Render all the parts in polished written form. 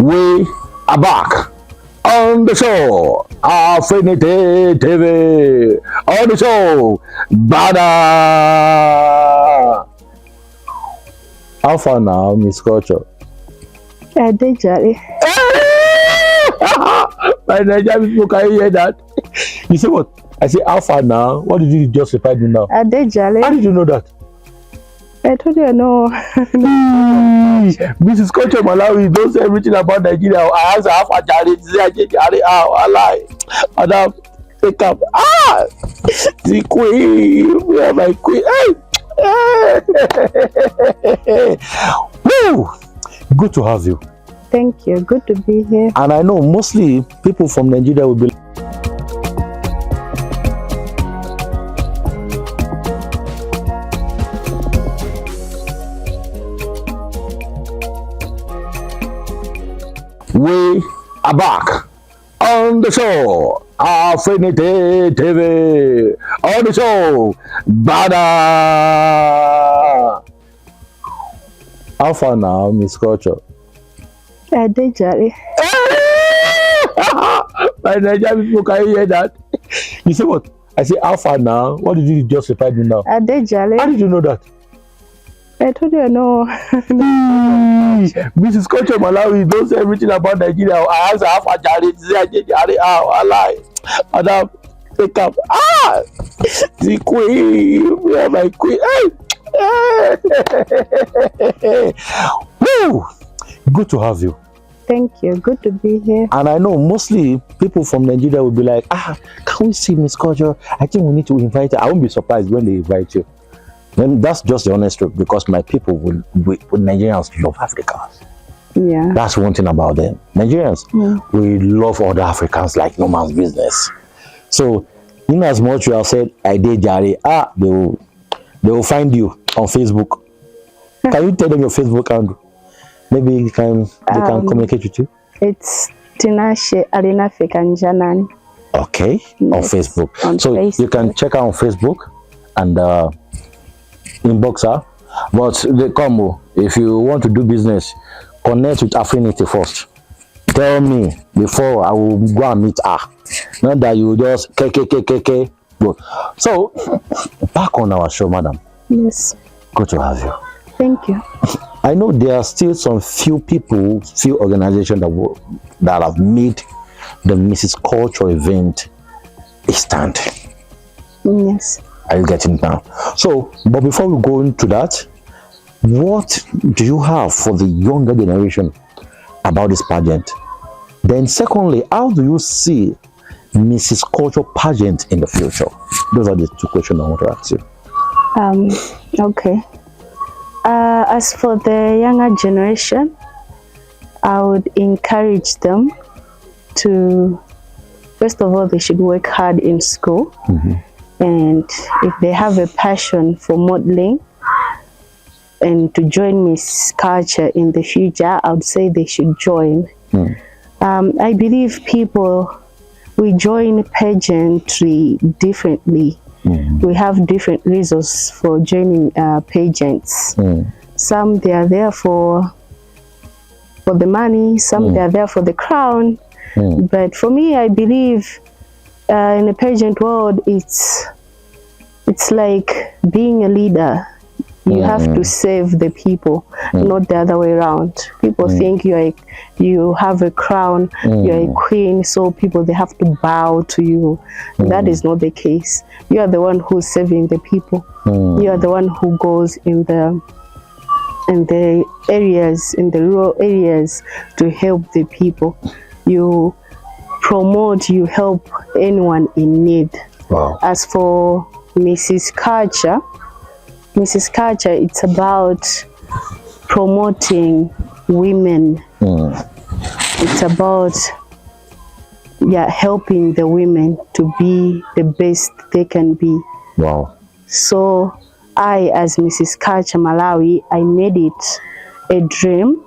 We are back on the show. Affinity TV. On the show. Bwana. How far now, Miss Culture? Jolly. My Nigerian people, can you hear that? You see what? I say, how far now? What did you just reply me now? Jolly. How did you know that? I told you I know. Mrs. Culture Malawi knows everything about Nigeria. I asked her how far Jari. I lie. Madam, take up. The queen. Where am I queen? Hey. Woo! Good to have you. Thank you. Good to be here. And I know mostly people from Nigeria will be We are back on the show. Affinity TV. On the show. Bwana. How far now, Miss Culture? Jolly. My Nigerian people, can you hear that? You see what? I say, how far now? What did you just reply me now? Jolly. How did you know that? I told you I know. Mrs. Culture Malawi knows everything about Nigeria. I asked her how far Jari. I lie. Madam, take up. The queen. Where am I queen? Hey. Woo! Good to have you. Thank you. Good to be here. And I know mostly people from Nigeria will be like, can we see Miss Culture? I think we need to invite her. I won't be surprised when they invite you. Then that's just the honest truth, because my people Nigerians love Africans. Yeah. That's one thing about them. Nigerians, we love other Africans like no man's business. So, in as much you have said, I did Jari, they will find you on Facebook. Can you tell them your Facebook handle? Maybe they can communicate with you. It's Alinafe Kanjanani. Okay, yes, on Facebook. So Facebook. You can check out on Facebook and inbox her. But the combo, if you want to do business, connect with Affinity first. Tell me before I will go and meet her. Not that you just k. So back on our show, madam. Yes. Good to have you. Thank you. I know there are still some few people, few organizations that have made the Mrs. Culture event a stand. Yes. Are you getting down? So, but before we go into that, what do you have for the younger generation about this pageant? Then secondly, how do you see Mrs. Culture pageant in the future? Those are the two questions I want to ask you. Okay. As for the younger generation, I would encourage them to, first of all, they should work hard in school. And if they have a passion for modeling and to join Miss Culture in the future, I would say they should join. I believe we join pageantry differently. We have different reasons for joining pageants. Some they are there for the money, some they are there for the crown. But for me, I believe in the pageant world, it's like being a leader. You have to save the people, not the other way around. People think you have a crown, you're a queen, so people, they have to bow to you. That is not the case. You are the one who's saving the people. You are the one who goes in the areas, in the rural areas, to help the people. You promote, you help anyone in need. Wow. As for Mrs. Culture, it's about promoting women. It's about helping the women to be the best they can be. Wow. So I, as Mrs. Culture Malawi, I made it a dream.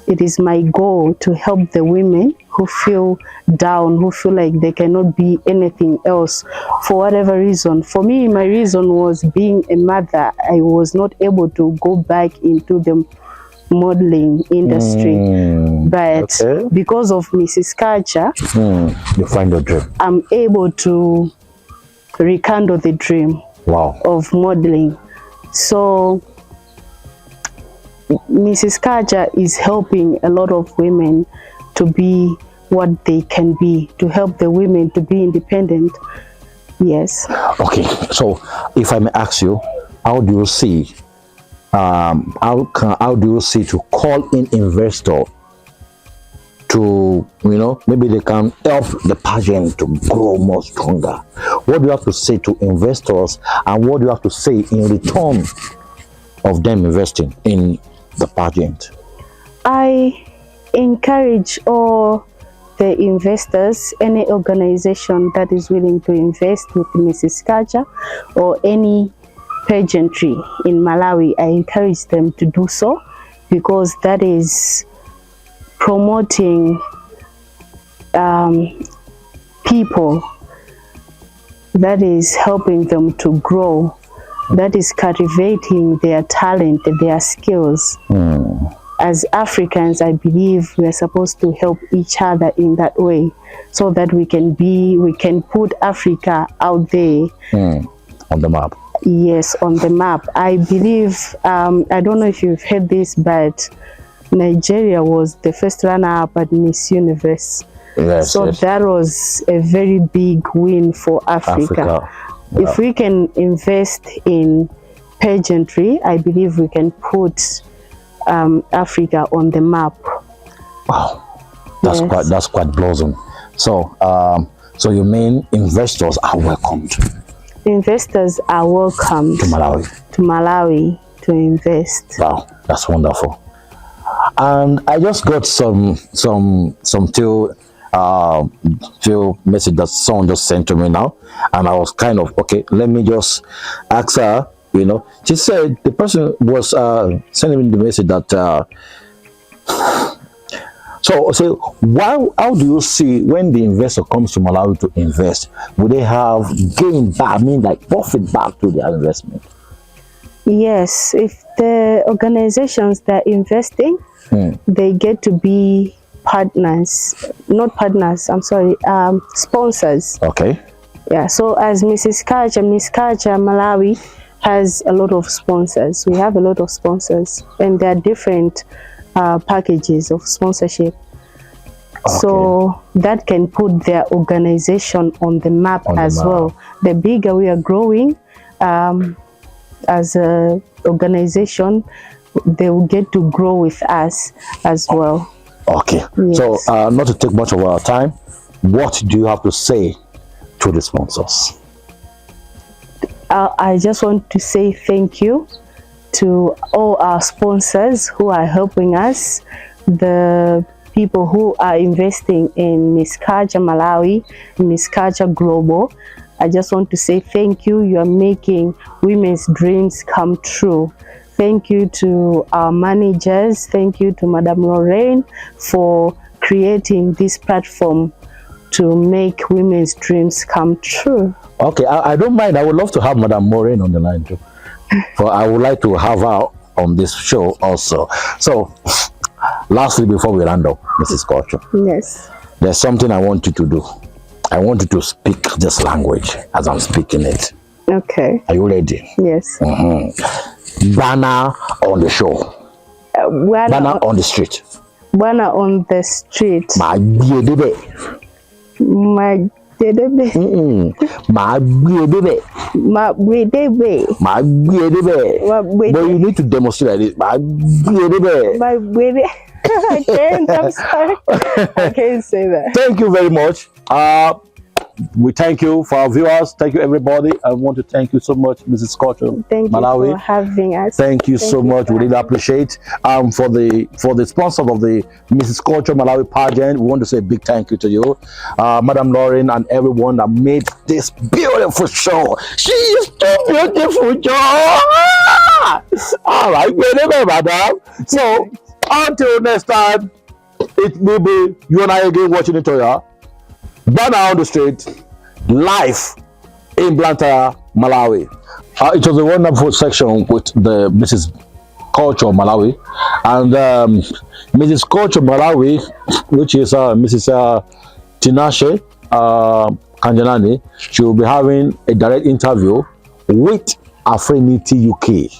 It is my goal to help the women who feel down, who feel like they cannot be anything else for whatever reason. For me, my reason was being a mother. I was not able to go back into the modeling industry. But because of Mrs. Culture, you find your dream. I'm able to rekindle the dream of modeling. So Mrs. Culture is helping a lot of women to be what they can be, to help the women to be independent. Yes. Okay, so if I may ask you, how do you see how do you see to call in investor to, you know, maybe they can help the pageant to grow more stronger? What do you have to say to investors, and what do you have to say in return of them investing in the pageant? I encourage all the investors, any organization that is willing to invest with Mrs. Culture or any pageantry in Malawi, I encourage them to do so, because that is promoting people, that is helping them to grow, that is cultivating their talent, their skills. As Africans, I believe we are supposed to help each other in that way, so that we can put Africa out there on the map. Yes, on the map. I believe, I don't know if you've heard this, but Nigeria was the first runner-up at Miss Universe. Yes, so that was a very big win for Africa. Yeah. If we can invest in pageantry, I believe we can put Africa on the map. Wow, that's quite blossom. So, so you mean investors are welcomed? Investors are welcomed to Malawi to invest. Wow, that's wonderful. And I just got some few message that someone just sent to me now, and I was kind of okay. Let me just ask her. You know, she said the person was sending me the message that. So how do you see when the investor comes to Malawi to invest? Will they have gain back? I mean, like profit back to their investment? Yes, if the organizations that are investing, they get to be partners, not partners. I'm sorry, sponsors. Okay. Yeah. So as Mrs. Culture, Miss Culture Malawi has a lot of sponsors. We have a lot of sponsors, and there are different packages of sponsorship. Okay. So that can put their organization on the map as well. The bigger we are growing as an organization, they will get to grow with us as well. Okay. Yes. So not to take much of our time, what do you have to say to the sponsors? I just want to say thank you to all our sponsors who are helping us, the people who are investing in Miss Culture Malawi, Miss Culture Global. I just want to say thank you. You are making women's dreams come true. Thank you to our managers. Thank you to Madam Lorraine for creating this platform to make women's dreams come true. Okay, I don't mind. I would love to have Madam Maureen on the line too. But I would like to have her on this show also. So, lastly, before we round up, Mrs. Culture. Yes. There's something I want you to do. I want you to speak this language as I'm speaking it. Okay. Are you ready? Yes. Bwana on the show. Bwana on the street. Bwana on the street. My baby. My baby. My baby. My baby. My baby. But you need to demonstrate it. My baby. My baby. I can't. I'm sorry. I can't say that. Thank you very much. We thank you for our viewers. Thank you, everybody. I want to thank you so much, Mrs. Culture Malawi. You for having us. Thank you so much. We really appreciate. For the sponsor of the Mrs. Culture Malawi pageant, we want to say a big thank you to you, Madam Lauren, and everyone that made this beautiful show. She is too beautiful, Joe. All right, madam. So until next time, it will be you and I again watching it, Toya. Bwana on the street, live in Blantyre, Malawi. It was a wonderful section with the Mrs. Culture Malawi, and Mrs. Culture Malawi, which is Mrs. Tinashe Kanjanani, she will be having a direct interview with Afrinity UK.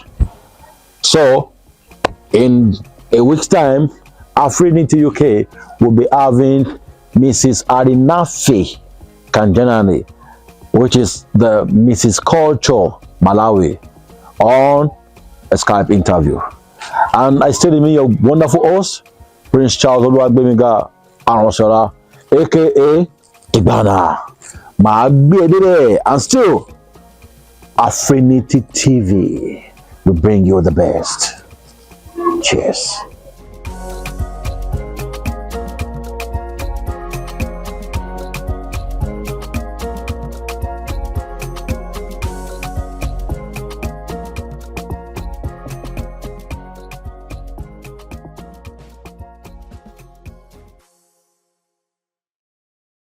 So, in a week's time, Afrinity UK will be having Mrs. Alinafe Kanjanani, which is the Mrs. Culture Malawi, on a Skype interview. And I still remain your wonderful host, Prince Charles Oluwagbemiga Arosola, aka Bwana. And still, Afrinity TV will bring you the best. Cheers.